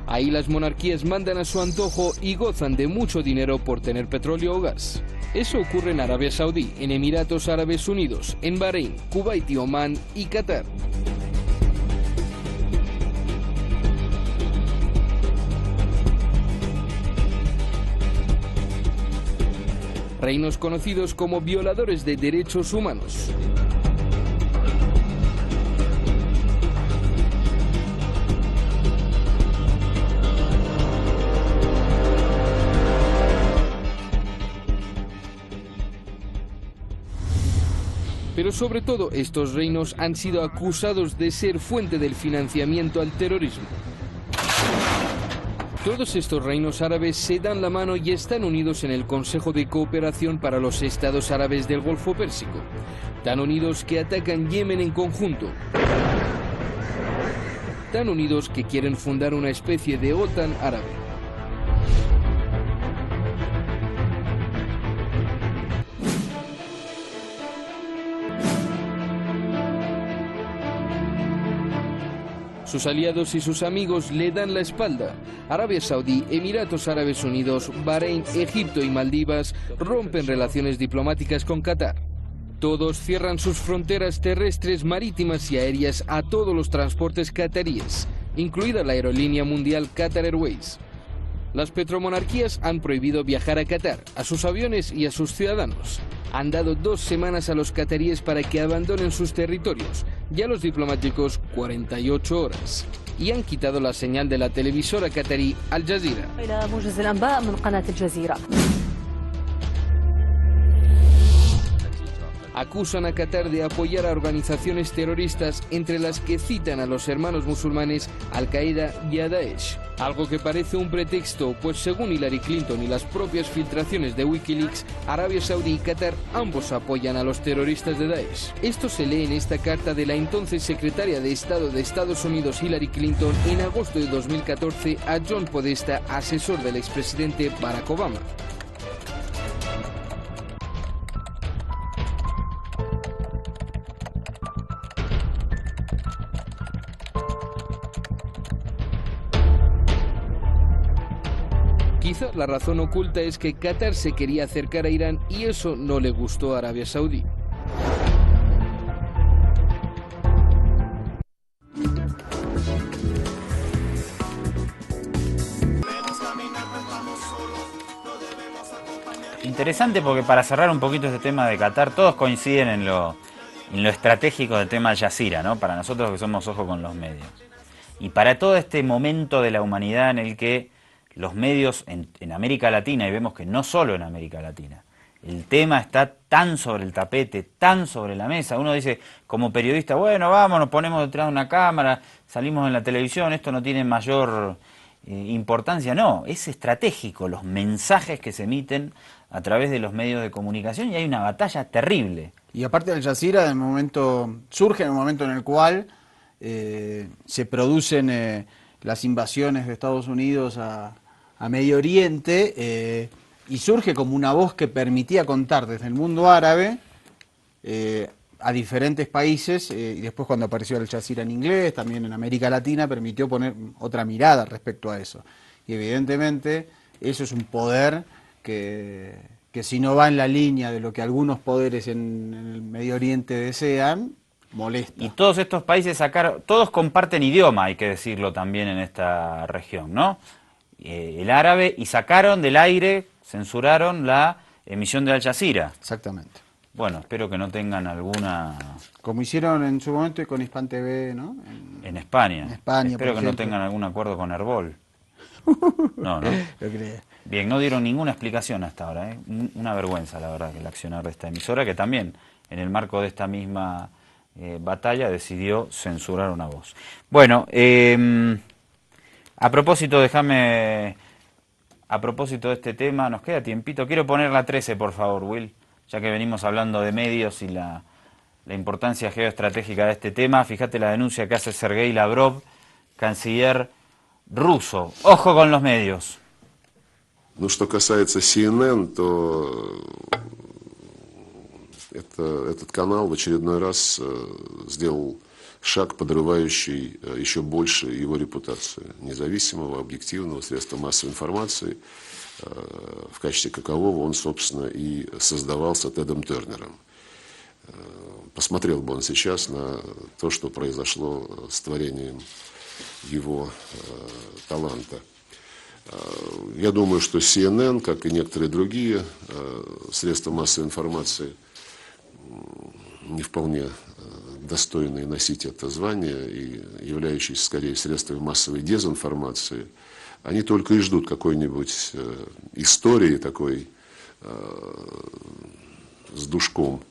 Ahí las monarquías mandan a su antojo y gozan de mucho dinero por tener petróleo o gas. Eso ocurre en Arabia Saudí, en Emiratos Árabes Unidos, en Bahrein, Kuwait y Omán y Qatar. Reinos conocidos como violadores de derechos humanos. Pero sobre todo, estos reinos han sido acusados de ser fuente del financiamiento al terrorismo. Todos estos reinos árabes se dan la mano y están unidos en el Consejo de Cooperación para los Estados Árabes del Golfo Pérsico, tan unidos que atacan Yemen en conjunto, tan unidos que quieren fundar una especie de OTAN árabe. Sus aliados y sus amigos le dan la espalda. Arabia Saudí, Emiratos Árabes Unidos, Bahrein, Egipto y Maldivas rompen relaciones diplomáticas con Qatar. Todos cierran sus fronteras terrestres, marítimas y aéreas a todos los transportes qataríes, incluida la aerolínea mundial Qatar Airways. Las petromonarquías han prohibido viajar a Qatar, a sus aviones y a sus ciudadanos. Han dado 2 semanas a los qataríes para que abandonen sus territorios, y a los diplomáticos 48 horas. Y han quitado la señal de la televisora qatarí Al Jazeera. Acusan a Qatar de apoyar a organizaciones terroristas, entre las que citan a los hermanos musulmanes Al-Qaeda y a Daesh. Algo que parece un pretexto, pues según Hillary Clinton y las propias filtraciones de Wikileaks, Arabia Saudí y Qatar ambos apoyan a los terroristas de Daesh. Esto se lee en esta carta de la entonces secretaria de Estado de Estados Unidos Hillary Clinton en agosto de 2014 a John Podesta, asesor del expresidente Barack Obama. Quizá la razón oculta es que Qatar se quería acercar a Irán y eso no le gustó a Arabia Saudí. Interesante porque para cerrar un poquito este tema de Qatar, todos coinciden en lo estratégico del tema Al Jazeera, ¿no? Para nosotros que somos ojo con los medios. Y para todo este momento de la humanidad en el que los medios en América Latina, y vemos que no solo en América Latina, el tema está tan sobre el tapete, tan sobre la mesa. Uno dice, como periodista, bueno, vamos, nos ponemos detrás de una cámara, salimos en la televisión, esto no tiene mayor importancia. No, es estratégico los mensajes que se emiten a través de los medios de comunicación y hay una batalla terrible. Y aparte Al Jazeera surge en el momento en el cual se producen las invasiones de Estados Unidos a Medio Oriente, y surge como una voz que permitía contar desde el mundo árabe a diferentes países, y después cuando apareció Al Jazeera en inglés, también en América Latina, permitió poner otra mirada respecto a eso. Y evidentemente eso es un poder que si no va en la línea de lo que algunos poderes en el Medio Oriente desean, molesta. Y todos estos países todos comparten idioma, hay que decirlo también en esta región, ¿no? El árabe, y sacaron del aire, censuraron la emisión de Al Jazeera. Exactamente. Bueno, espero que no tengan alguna... Como hicieron en su momento con Hispan TV, ¿no? En España. En España, espero que no tengan algún acuerdo con Herbol. No, ¿no? Lo creo. Bien, no dieron ninguna explicación hasta ahora, ¿eh? Una vergüenza, la verdad, que el accionar de esta emisora, que también, en el marco de esta misma batalla, decidió censurar una voz. Bueno, a propósito de este tema, nos queda tiempito. Quiero poner la 13, por favor, Will, ya que venimos hablando de medios y la importancia geoestratégica de este tema. Fíjate la denuncia que hace Sergei Lavrov, canciller ruso. Ojo con los medios. Ну, что касается CNN, то этот канал в очередной раз сделал шаг, подрывающий еще больше его репутацию независимого, объективного средства массовой информации, в качестве какового он, собственно, и создавался Тедом Тернером. Посмотрел бы он сейчас на то, что произошло с творением его таланта. Я думаю, что CNN, как и некоторые другие средства массовой информации, не вполне достойные носить это звание и являющиеся скорее средствами массовой дезинформации, они только и ждут какой-нибудь истории такой с душком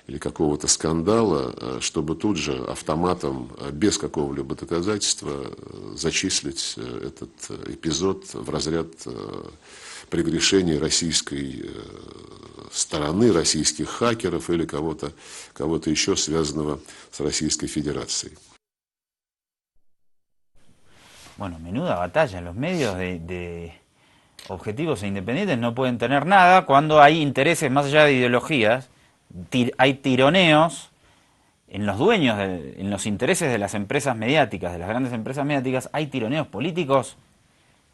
или какого-то скандала, чтобы тут же автоматом, без какого-либо доказательства, зачислить этот эпизод в разряд прегрешений российской стороны, российских хакеров или кого-то еще связанного с Российской Федерацией. Bueno, menuda batalla. Los medios de objetivos e independientes no pueden tener nada cuando hay intereses más allá de ideologías. Hay tironeos en los dueños, en los intereses de las empresas mediáticas, de las grandes empresas mediáticas, hay tironeos políticos,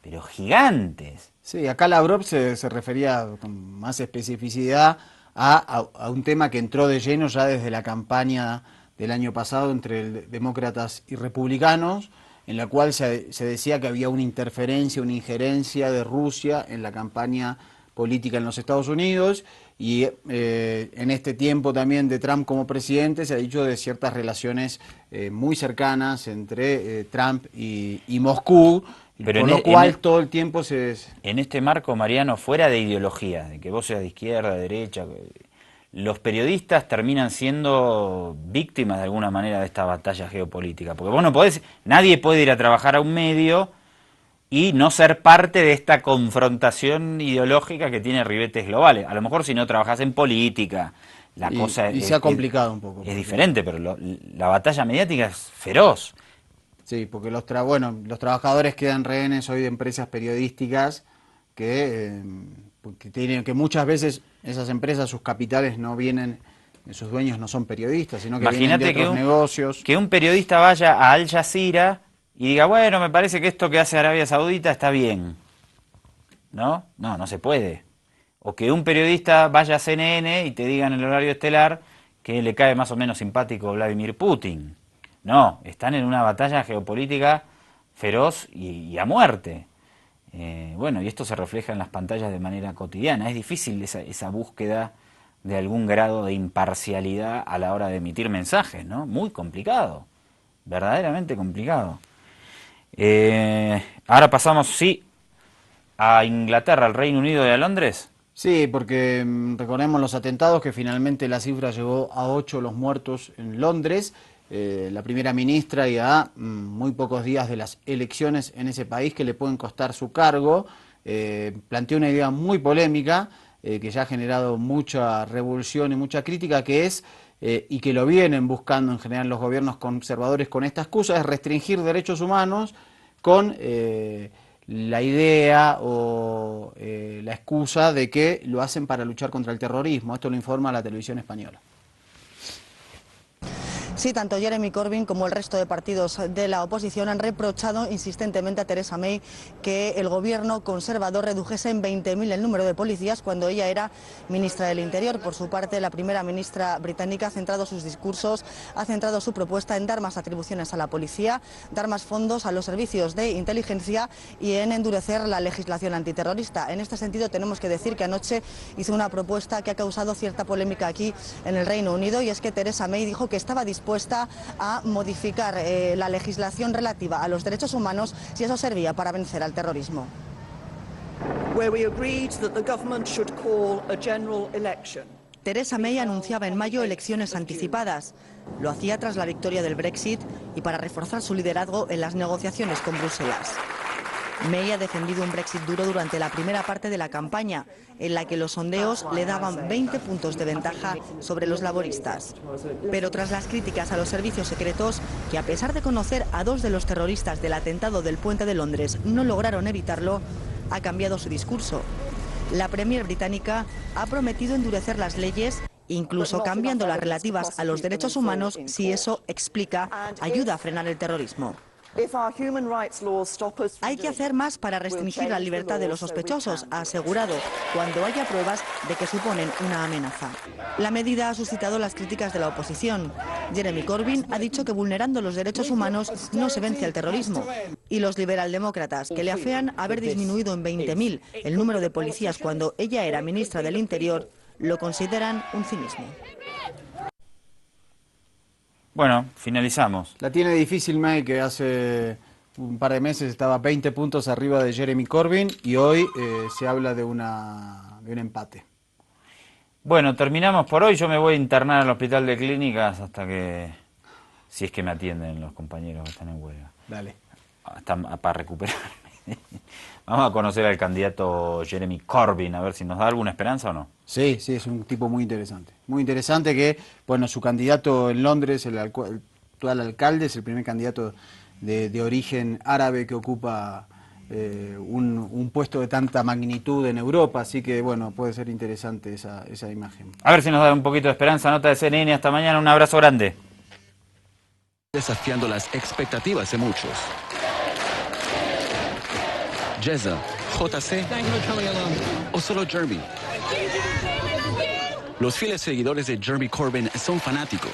pero gigantes. Sí, acá Lavrov se refería con más especificidad a un tema que entró de lleno ya desde la campaña del año pasado entre demócratas y republicanos, en la cual se decía que había una interferencia, una injerencia de Rusia en la campaña política en los Estados Unidos, y en este tiempo también de Trump como presidente se ha dicho de ciertas relaciones muy cercanas entre Trump y Moscú, pero por lo cual todo el tiempo En este marco, Mariano, fuera de ideología, de que vos seas de izquierda, de derecha, los periodistas terminan siendo víctimas de alguna manera de esta batalla geopolítica, porque vos no podés, nadie puede ir a trabajar a un medio y no ser parte de esta confrontación ideológica que tiene ribetes globales. A lo mejor si no trabajás en política, la cosa se ha complicado un poco. Es diferente, pero la batalla mediática es feroz. Sí, porque los trabajadores quedan rehenes hoy de empresas periodísticas que muchas veces esas empresas, sus capitales no vienen, sus dueños no son periodistas, sino que vienen de otros negocios. Que un periodista vaya a Al Jazeera y diga, bueno, me parece que esto que hace Arabia Saudita está bien. ¿No? No se puede. O que un periodista vaya a CNN y te diga en el horario estelar que le cae más o menos simpático Vladimir Putin. No, están en una batalla geopolítica feroz y a muerte. Bueno, y esto se refleja en las pantallas de manera cotidiana. Es difícil esa búsqueda de algún grado de imparcialidad a la hora de emitir mensajes, ¿no? Muy complicado, verdaderamente complicado. Ahora pasamos, sí, a Inglaterra, al Reino Unido y a Londres. Sí, porque recordemos los atentados, que finalmente la cifra llegó a 8 los muertos en Londres. La primera ministra, y a muy pocos días de las elecciones en ese país que le pueden costar su cargo, planteó una idea muy polémica que ya ha generado mucha revolución y mucha crítica, que es, y que lo vienen buscando en general los gobiernos conservadores con esta excusa, es restringir derechos humanos con la idea o la excusa de que lo hacen para luchar contra el terrorismo. Esto lo informa la televisión española. Sí, tanto Jeremy Corbyn como el resto de partidos de la oposición han reprochado insistentemente a Theresa May que el gobierno conservador redujese en 20.000 el número de policías cuando ella era ministra del Interior. Por su parte, la primera ministra británica ha centrado sus discursos, ha centrado su propuesta en dar más atribuciones a la policía, dar más fondos a los servicios de inteligencia y en endurecer la legislación antiterrorista. En este sentido, tenemos que decir que anoche hizo una propuesta que ha causado cierta polémica aquí en el Reino Unido, y es que Theresa May dijo que estaba dispuesta a modificar la legislación relativa a los derechos humanos si eso servía para vencer al terrorismo. Theresa May anunciaba en mayo elecciones anticipadas. Lo hacía tras la victoria del Brexit y para reforzar su liderazgo en las negociaciones con Bruselas. May ha defendido un Brexit duro durante la primera parte de la campaña, en la que los sondeos le daban 20 puntos de ventaja sobre los laboristas. Pero tras las críticas a los servicios secretos, que a pesar de conocer a 2 de los terroristas del atentado del Puente de Londres no lograron evitarlo, ha cambiado su discurso. La premier británica ha prometido endurecer las leyes, incluso cambiando las relativas a los derechos humanos, si eso explica ayuda a frenar el terrorismo. Hay que hacer más para restringir la libertad de los sospechosos, ha asegurado, cuando haya pruebas de que suponen una amenaza. La medida ha suscitado las críticas de la oposición. Jeremy Corbyn ha dicho que vulnerando los derechos humanos no se vence al terrorismo. Y los liberaldemócratas, que le afean haber disminuido en 20.000 el número de policías cuando ella era ministra del Interior, lo consideran un cinismo. Bueno, finalizamos. La tiene difícil May, que hace un par de meses estaba 20 puntos arriba de Jeremy Corbyn, y hoy se habla de un empate. Bueno, terminamos por hoy. Yo me voy a internar al hospital de clínicas hasta que, si es que me atienden los compañeros que están en huelga. Dale. Para recuperarme. Vamos a conocer al candidato Jeremy Corbyn, a ver si nos da alguna esperanza o no. Sí, es un tipo muy interesante. Muy interesante que, bueno, su candidato en Londres, el actual alcalde, es el primer candidato de origen árabe que ocupa un puesto de tanta magnitud en Europa, así que, bueno, puede ser interesante esa imagen. A ver si nos da un poquito de esperanza. Nota de CNN, hasta mañana, un abrazo grande. desafiando las expectativas de muchos. Jezza, JC o solo Jeremy. Los fieles seguidores de Jeremy Corbyn son fanáticos.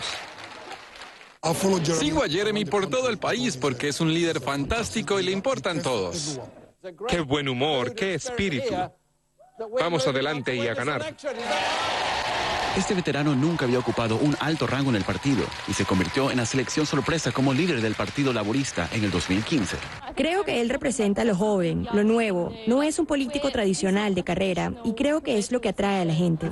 Sigo a Jeremy por todo el país porque es un líder fantástico y le importan todos. Qué buen humor, qué espíritu. Vamos adelante y a ganar. Este veterano nunca había ocupado un alto rango en el partido y se convirtió en la selección sorpresa como líder del Partido Laborista en el 2015. Creo que él representa lo joven, lo nuevo. No es un político tradicional de carrera y creo que es lo que atrae a la gente.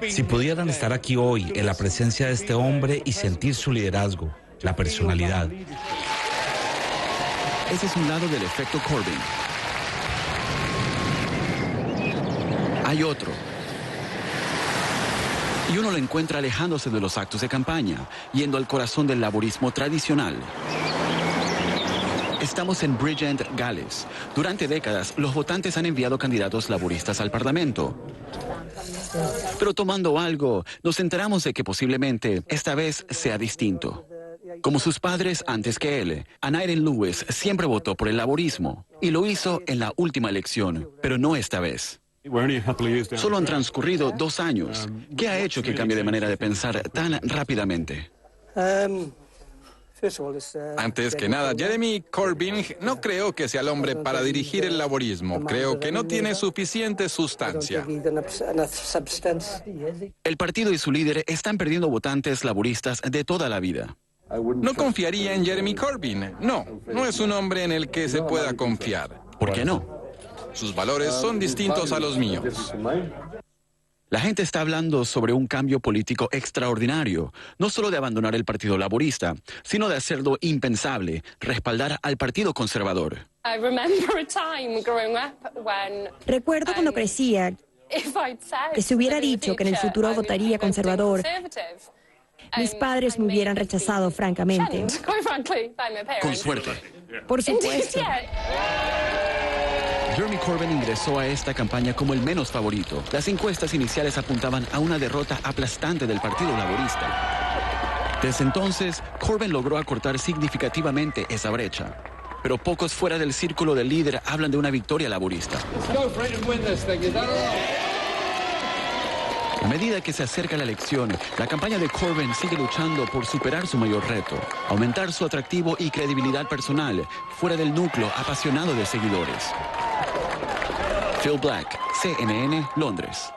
Si pudieran estar aquí hoy en la presencia de este hombre y sentir su liderazgo, la personalidad. Ese es un lado del efecto Corbyn. Hay otro. Y uno lo encuentra alejándose de los actos de campaña, yendo al corazón del laborismo tradicional. Estamos en Bridgend, Gales. Durante décadas, los votantes han enviado candidatos laboristas al Parlamento. Pero tomando algo, nos enteramos de que posiblemente esta vez sea distinto. Como sus padres antes que él, Anairin Lewis siempre votó por el laborismo y lo hizo en la última elección, pero no esta vez. Solo han transcurrido 2 años. ¿Qué ha hecho que cambie de manera de pensar tan rápidamente? Antes que nada, Jeremy Corbyn no creo que sea el hombre para dirigir el laborismo. Creo que no tiene suficiente sustancia. El partido y su líder están perdiendo votantes laboristas de toda la vida. No confiaría en Jeremy Corbyn. No es un hombre en el que se pueda confiar. ¿Por qué no? Sus valores son distintos a los míos. La gente está hablando sobre un cambio político extraordinario, no solo de abandonar el Partido Laborista, sino de hacerlo impensable, respaldar al Partido Conservador. Recuerdo cuando crecía que si hubiera dicho que en el futuro votaría conservador, mis padres me hubieran rechazado francamente. Con suerte. Por supuesto. Jeremy Corbyn ingresó a esta campaña como el menos favorito. Las encuestas iniciales apuntaban a una derrota aplastante del Partido Laborista. Desde entonces, Corbyn logró acortar significativamente esa brecha. Pero pocos fuera del círculo del líder hablan de una victoria laborista. A medida que se acerca la elección, la campaña de Corbyn sigue luchando por superar su mayor reto, aumentar su atractivo y credibilidad personal fuera del núcleo apasionado de seguidores. Phil Black, CNN, Londres.